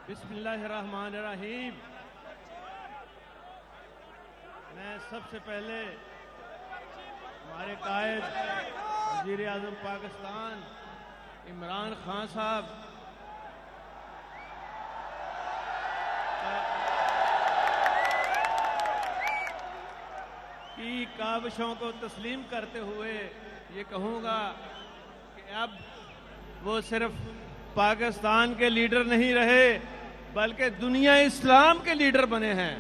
बिस्मिल्लाहिर्रहमानिर्रहीम। मैं सबसे पहले हमारे कायद वज़ीर आज़म पाकिस्तान इमरान खान साहब की काविशों को तस्लीम करते हुए ये कहूँगा कि अब वो सिर्फ पाकिस्तान के लीडर नहीं रहे बल्कि दुनिया इस्लाम के लीडर बने हैं।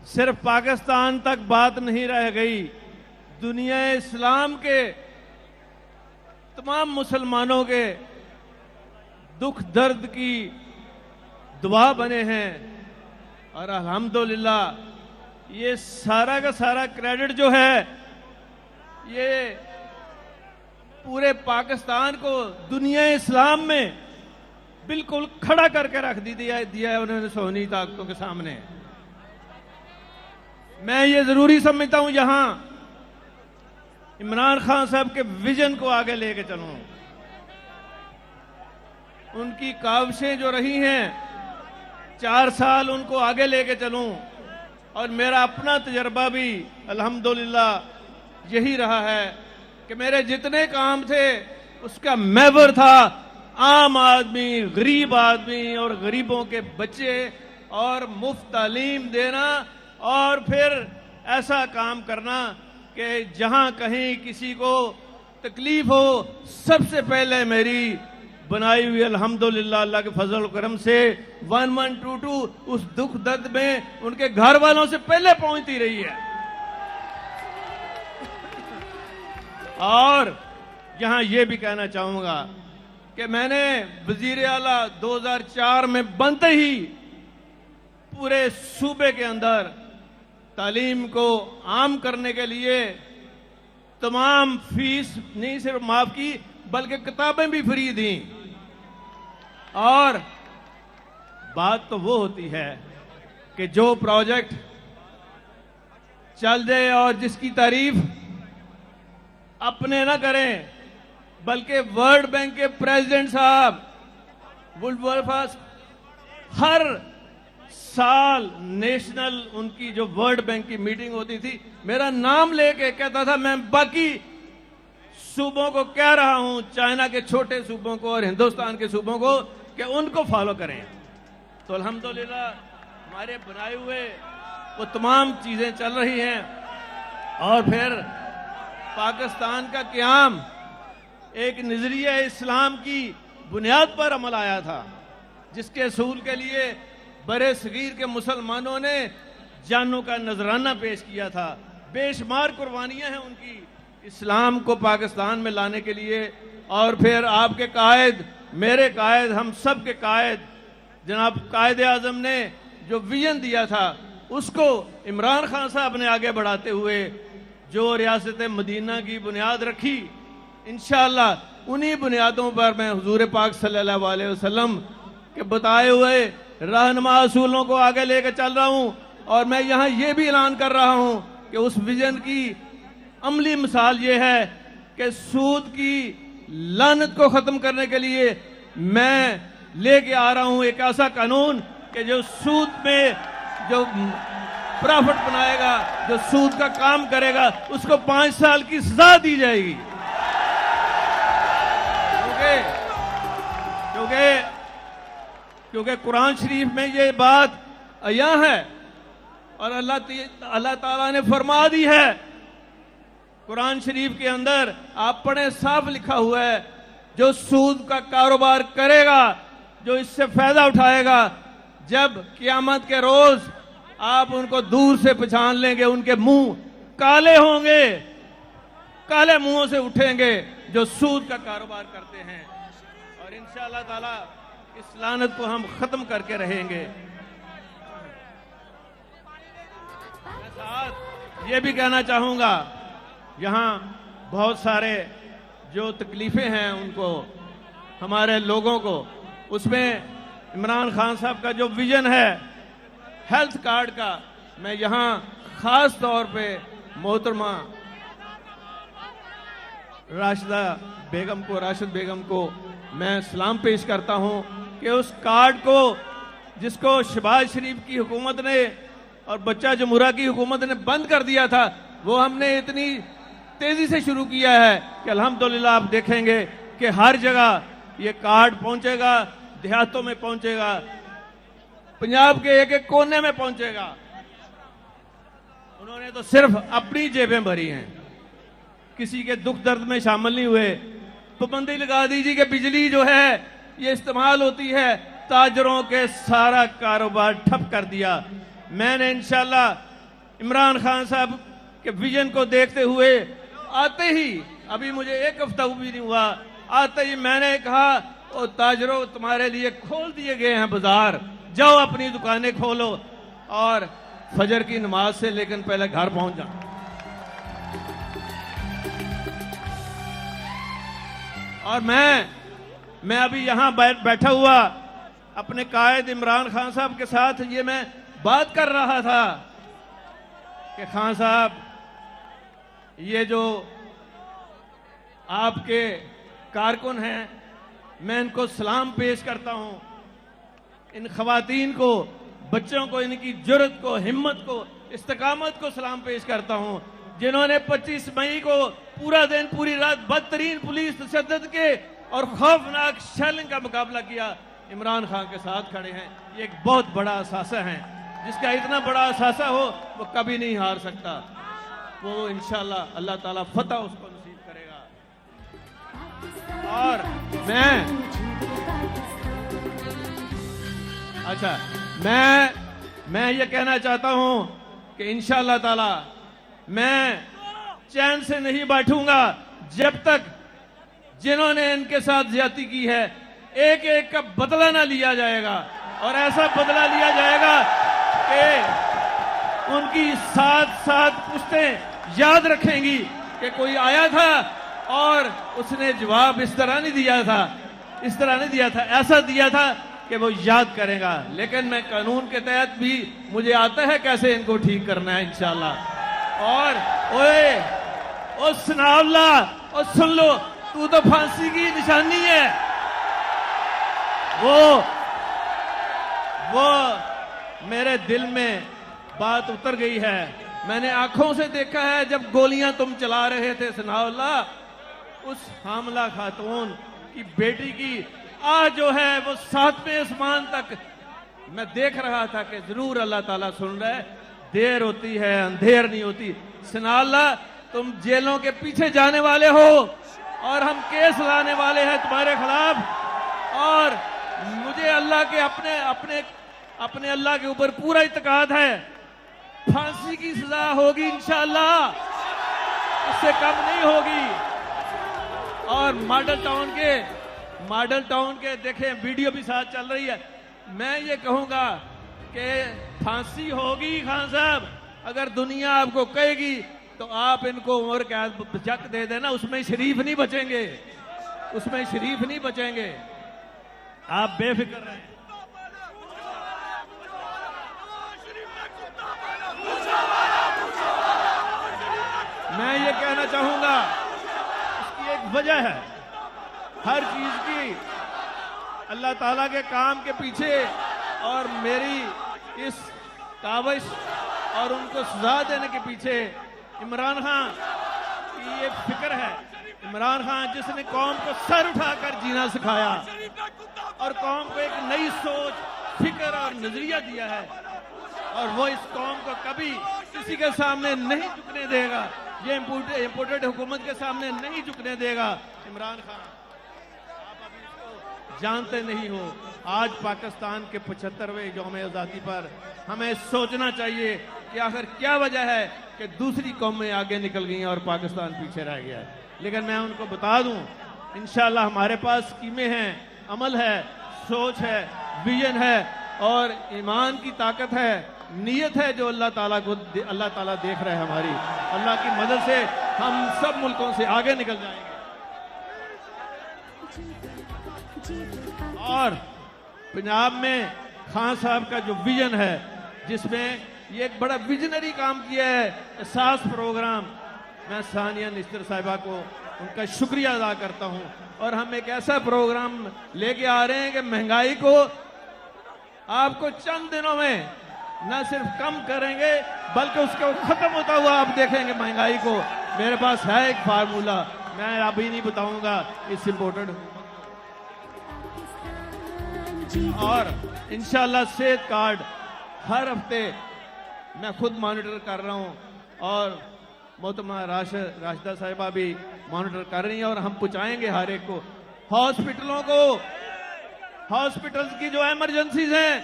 सिर्फ पाकिस्तान तक बात नहीं रह गई, दुनिया इस्लाम के तमाम मुसलमानों के दुख दर्द की दुआ बने हैं। और अल्हम्दुलिल्लाह ये सारा का सारा क्रेडिट जो है ये पूरे पाकिस्तान को दुनिया इस्लाम में बिल्कुल खड़ा करके रख दिया है उन्होंने सोनी ताकतों के सामने। मैं ये जरूरी समझता हूं यहां इमरान खान साहब के विजन को आगे लेके चलूं। उनकी काविशें जो रही हैं 4 साल उनको आगे लेके चलूं और मेरा अपना तजर्बा भी अल्हम्दुलिल्लाह यही रहा है कि मेरे जितने काम थे उसका महवर था आम आदमी, गरीब आदमी और गरीबों के बच्चे और मुफ्त तालीम देना और फिर ऐसा काम करना कि जहां कहीं किसी को तकलीफ हो सबसे पहले मेरी बनाई हुई अल्हम्दुलिल्लाह अल्लाह के फजल करम से 1122 उस दुख दर्द में उनके घर वालों से पहले पहुंचती रही है। और यहां यह भी कहना चाहूंगा कि मैंने वजीर आला 2004 में बनते ही पूरे सूबे के अंदर तालीम को आम करने के लिए तमाम फीस नहीं सिर्फ माफ की बल्कि किताबें भी फ्री दी। और बात तो वो होती है कि जो प्रोजेक्ट चल जाए और जिसकी तारीफ अपने ना करें बल्कि वर्ल्ड बैंक के प्रेसिडेंट साहब वुल्फर्स हर साल नेशनल उनकी जो वर्ल्ड बैंक की मीटिंग होती थी मेरा नाम लेके कहता था, मैं बाकी सूबों को कह रहा हूं, चाइना के छोटे सूबों को और हिंदुस्तान के सूबों को, कि उनको फॉलो करें। तो अल्हम्दुलिल्लाह हमारे बनाए हुए वो तमाम चीजें चल रही हैं। और फिर पाकिस्तान का क़याम एक नजरिया इस्लाम की बुनियाद पर अमल आया था जिसके असूल के लिए बड़े सगीर के मुसलमानों ने जानों का नजराना पेश किया था। बेशुमार कुर्बानियां हैं उनकी इस्लाम को पाकिस्तान में लाने के लिए। और फिर आपके कायद, मेरे कायद, हम सब के कायद जनाब कायद आजम ने जो विजन दिया था उसको इमरान खान साहब ने आगे बढ़ाते हुए जो रियासत मदीना की बुनियाद रखी, इंशाअल्लाह उन्हीं बुनियादों पर मैं हुजूर पाक सल्लल्लाहु अलैहि वसल्लम के बताए हुए रहनुमा असूलों को आगे लेकर चल रहा हूं। और मैं यहां यह भी ऐलान कर रहा हूं कि उस विजन की अमली मिसाल ये है कि सूद की लानत को खत्म करने के लिए मैं लेके आ रहा हूं एक ऐसा कानून कि जो सूद में जो प्रॉफिट बनाएगा, जो सूद का काम करेगा, उसको 5 साल की सजा दी जाएगी। क्योंकि कुरान शरीफ में ये बात अया है और अल्लाह ताला ने फरमा दी है। कुरान शरीफ के अंदर आप पढ़े, साफ लिखा हुआ है, जो सूद का कारोबार करेगा, जो इससे फायदा उठाएगा, जब क़यामत के रोज आप उनको दूर से पहचान लेंगे, उनके मुंह काले होंगे, काले मुंहों से उठेंगे जो सूद का कारोबार करते हैं। और इंशाअल्लाह ताला इस लानत को हम खत्म करके रहेंगे। मैं साथ ये भी कहना चाहूंगा, यहां बहुत सारे जो तकलीफें हैं उनको, हमारे लोगों को, उसमें इमरान खान साहब का जो विजन है हेल्थ कार्ड का, मैं यहां खास तौर पे मोहतरमा राशिद बेगम को मैं सलाम पेश करता हूं कि उस कार्ड को जिसको शहबाज शरीफ की हुकूमत ने और बच्चा जमुरा की हुकूमत ने बंद कर दिया था, वो हमने इतनी तेजी से शुरू किया है कि अल्हम्दुलिल्लाह आप देखेंगे कि हर जगह ये कार्ड पहुंचेगा, देहातों में पहुंचेगा, पंजाब के एक एक कोने में पहुंचेगा। उन्होंने तो सिर्फ अपनी जेबें भरी हैं, किसी के दुख दर्द में शामिल नहीं हुए। पाबंदी लगा दीजिए कि बिजली जो है ये इस्तेमाल होती है, ताजरों के सारा कारोबार ठप कर दिया। मैंने इंशाल्लाह इमरान खान साहब के विजन को देखते हुए आते ही, अभी मुझे एक हफ्ता भी नहीं हुआ, आते ही मैंने कहा ओ ताजरों, तुम्हारे लिए खोल दिए गए हैं बाजार, जाओ अपनी दुकानें खोलो और फजर की नमाज से लेकिन पहले घर पहुंच जाओ। और मैं अभी यहां बैठा हुआ अपने कायद इमरान खान साहब के साथ ये मैं बात कर रहा था कि खान साहब, ये जो आपके कारकुन हैं, मैं इनको सलाम पेश करता हूं। इन खवातीन को, बच्चों को, इनकी जुर्रत को, हिम्मत को, इस्तकामत को सलाम पेश करता हूं, जिन्होंने 25 मई को पूरा दिन पूरी रात बदतरीन पुलिस तशद्दुद के और खौफनाक शेलिंग का मुकाबला किया। इमरान खान के साथ खड़े हैं। ये एक बहुत बड़ा असासा है, जिसका इतना बड़ा असासा हो वो कभी नहीं हार सकता। वो इंशाल्लाह अल्लाह ताला फतह उसको नसीब करेगा। और मैं ये कहना चाहता हूं कि इंशाल्लाह ताला मैं चैन से नहीं बैठूंगा जब तक जिन्होंने इनके साथ ज्यादती की है एक एक का बदला ना लिया जाएगा। और ऐसा बदला लिया जाएगा कि उनकी 7 पुश्तें याद रखेंगी कि कोई आया था और उसने जवाब इस तरह नहीं दिया था, ऐसा दिया था कि वो याद करेगा। लेकिन मैं कानून के तहत भी मुझे आता है कैसे इनको ठीक करना है इंशाल्लाह। और ओए सुनावला, और सुन लो, तू तो फांसी की निशानी है। वो मेरे दिल में बात उतर गई है। मैंने आंखों से देखा है जब गोलियां तुम चला रहे थे सनाउल्ला, उस हामला खातून की बेटी की आज जो है वो 7वें आसमान तक मैं देख रहा था कि जरूर अल्लाह ताला सुन रहा है। देर होती है अंधेर नहीं होती। सनाउल्ला, तुम जेलों के पीछे जाने वाले हो और हम केस लाने वाले हैं तुम्हारे खिलाफ। और मुझे अल्लाह के अपने अल्लाह के ऊपर पूरा इत्मीनान है। फांसी की सजा होगी इंशाअल्लाह, उससे कम नहीं होगी। और मॉडल टाउन के देखें, वीडियो भी साथ चल रही है। मैं ये कहूंगा कि फांसी होगी खान साहब, अगर दुनिया आपको कहेगी तो आप इनको उम्र कैद जक दे देना, उसमें शरीफ नहीं बचेंगे। आप बेफिक्र रहें। मैं ये कहना चाहूंगा, इसकी एक वजह है, हर चीज की अल्लाह ताला के काम के पीछे और मेरी इस काविश और उनको सजा देने के पीछे इमरान खान की ये फिक्र है। इमरान खान जिसने कौम को सर उठाकर जीना सिखाया और कौम को एक नई सोच, फिक्र और नजरिया दिया है, और वो इस कौम को कभी किसी के सामने नहीं झुकने देगा, ये इम्पोर्टेड हुकूमत के सामने नहीं झुकने देगा। इमरान खान, आप अभी इसको जानते नहीं हो। आज पाकिस्तान के 75वें यौम आज़ादी पर हमें सोचना चाहिए कि आखिर क्या वजह है कि दूसरी कौमें आगे निकल गई और पाकिस्तान पीछे रह गया है। लेकिन मैं उनको बता दूं, इंशाल्लाह हमारे पास स्कीमें हैं, अमल है, सोच है, विजन है और ईमान की ताकत है, नीयत है जो अल्लाह ताला देख रहा है हमारी। अल्लाह की मदद से हम सब मुल्कों से आगे निकल जाएंगे। और पंजाब में खान साहब का जो विजन है, जिसमें ये एक बड़ा विजनरी काम किया है, एहसास प्रोग्राम, मैं सानिया निश्तर साहिबा को उनका शुक्रिया अदा करता हूं। और हम एक ऐसा प्रोग्राम लेके आ रहे हैं कि महंगाई को आपको चंद दिनों में न सिर्फ कम करेंगे बल्कि उसको खत्म होता हुआ आप देखेंगे महंगाई को। मेरे पास है एक फार्मूला, मैं अभी नहीं बताऊंगा, इट्स इम्पोर्टेंट। और इंशाल्लाह सेहत कार्ड हर हफ्ते मैं खुद मॉनिटर कर रहा हूं और मोहतरमा राशिदा साहिबा भी मॉनिटर कर रही हैं और हम पहुंचाएंगे हर एक को। हॉस्पिटलों को, हॉस्पिटल्स की जो इमरजेंसीज हैं,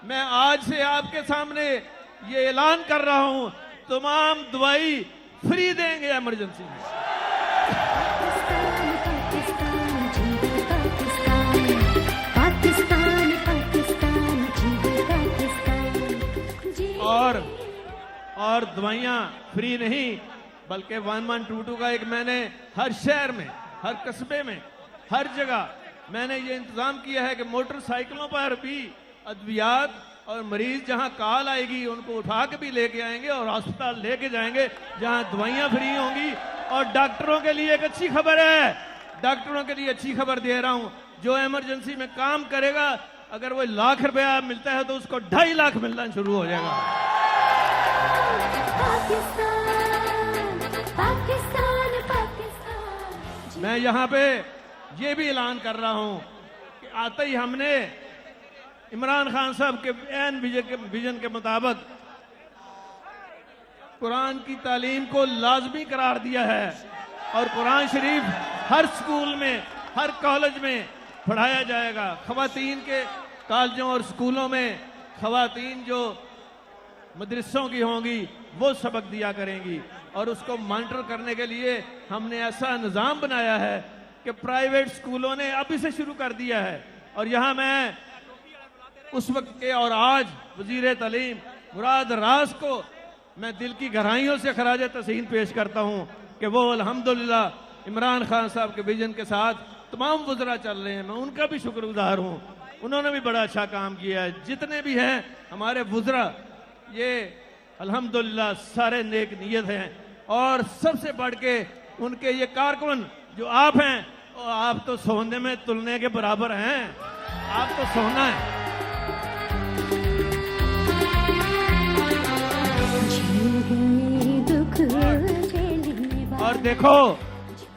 मैं आज से आपके सामने ये ऐलान कर रहा हूं, तमाम दवाई फ्री देंगे इमरजेंसी में। और दवाइयां फ्री नहीं बल्कि 1122 का एक मैंने हर शहर में, हर कस्बे में, हर जगह मैंने ये इंतजाम किया है कि मोटरसाइकिलों पर भी अद्वियात और मरीज जहां कॉल आएगी उनको उठा के भी लेके आएंगे और अस्पताल लेके जाएंगे जहां दवाइयां फ्री होंगी। और डॉक्टरों के लिए एक अच्छी खबर है, डॉक्टरों के लिए अच्छी खबर दे रहा हूं, जो इमरजेंसी में काम करेगा अगर वो ₹1,00,000 मिलता है तो उसको 2.5 लाख मिलना शुरू हो जाएगा। मैं यहां पे ये भी ऐलान कर रहा हूं कि आते ही हमने इमरान खान साहब के एन विजन के मुताबिक कुरान की तालीम को लाजमी करार दिया है और कुरान शरीफ हर स्कूल में, हर कॉलेज में पढ़ाया जाएगा। खवातीन के कॉलेजों और स्कूलों में खवातीन जो मदरसों की होंगी वो सबक दिया करेंगी और उसको मॉनिटर करने के लिए हमने ऐसा निज़ाम बनाया है कि प्राइवेट स्कूलों ने अभी से शुरू कर दिया है। और यहाँ मैं उस वक्त के और आज वजीर तालीम मुराद रास को मैं दिल की गहराइयों से खराज तहसीन पेश करता हूँ कि वो अल्हम्दुलिल्लाह इमरान खान साहब के विजन के साथ तमाम वज़रा चल रहे हैं। मैं उनका भी शुक्रगुजार हूँ, उन्होंने भी बड़ा अच्छा काम किया है। जितने भी हैं हमारे वज़रा ये अल्हम्दुलिल्लाह सारे नेक नीयत हैं और सबसे बढ़ के उनके ये कारकुन जो आप हैं, और आप तो सोने में तुलने के बराबर हैं, आप तो सोना है।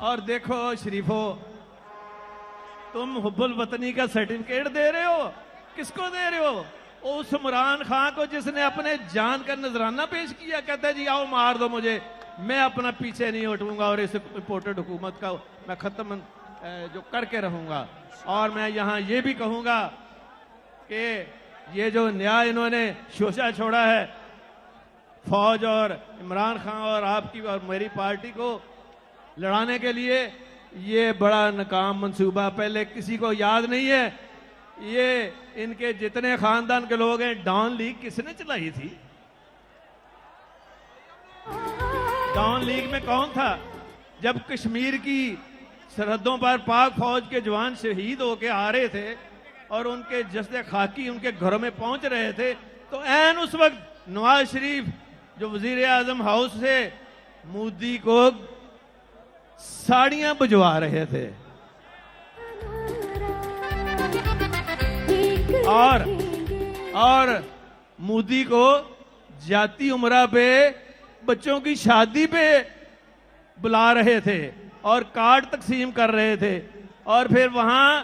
और देखो शरीफो, तुम हुब्बुल वतनी का सर्टिफिकेट दे रहे हो, किसको दे रहे हो? उस इमरान खान को जिसने अपने जान का नजराना पेश किया, कहता है जी आओ मार दो मुझे, मैं अपना पीछे नहीं हटूंगा और इस इम्पोर्टेड हुकूमत का मैं खत्म जो करके रहूंगा। और मैं यहाँ ये भी कहूंगा कि ये जो न्याय इन्होंने शोषा छोड़ा है फौज और इमरान खान और आपकी और मेरी पार्टी को लड़ाने के लिए, ये बड़ा नाकाम मंसूबा, पहले किसी को याद नहीं है। ये इनके जितने खानदान के लोग हैं, डॉन लीग किसने चलाई थी? डॉन लीग में कौन था? जब कश्मीर की सरहदों पर पाक फौज के जवान शहीद होके आ रहे थे और उनके जस्ते खाकी उनके घरों में पहुंच रहे थे, तो ऐन उस वक्त नवाज शरीफ जो वजीर आजम हाउस से मोदी को साड़ियां भिजवा रहे थे और मोदी को जाती उम्रा पे बच्चों की शादी पे बुला रहे थे और कार्ड तकसीम कर रहे थे। और फिर वहां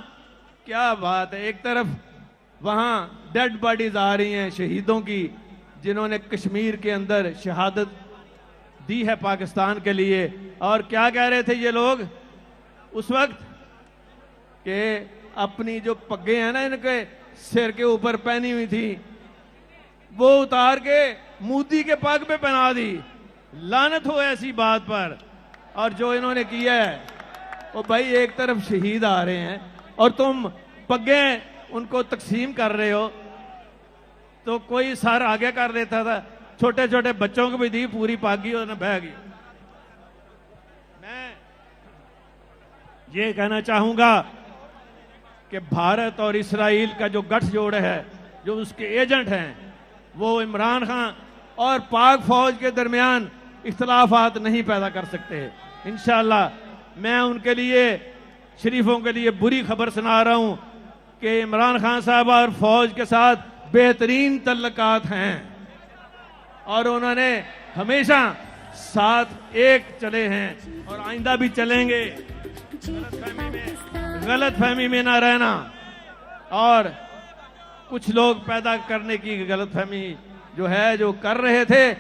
क्या बात है, एक तरफ वहां डेड बॉडीज आ रही हैं शहीदों की जिन्होंने कश्मीर के अंदर शहादत दी है पाकिस्तान के लिए, और क्या कह रहे थे ये लोग उस वक्त कि अपनी जो पग्गे हैं ना इनके सिर के ऊपर पहनी हुई थी वो उतार के मोदी के पग पे पहना दी। लानत हो ऐसी बात पर। और जो इन्होंने किया है वो भाई, एक तरफ शहीद आ रहे हैं और तुम पग्गे उनको तकसीम कर रहे हो। तो कोई सर आगे कर देता था, छोटे छोटे बच्चों को भी दी, पूरी पागी और बह गई। मैं ये कहना चाहूंगा कि भारत और इस्राइल का जो गठजोड़ है, जो उसके एजेंट हैं, वो इमरान खान और पाक फौज के दरमियान इख्तलाफात नहीं पैदा कर सकते। इंशाअल्लाह मैं उनके लिए, शरीफों के लिए बुरी खबर सुना रहा हूं कि इमरान खान साहब और फौज के साथ बेहतरीन तल्लकात हैं और उन्होंने हमेशा साथ एक चले हैं और आइंदा भी चलेंगे। गलतफहमी में ना रहना और कुछ लोग पैदा करने की गलतफहमी जो है जो कर रहे थे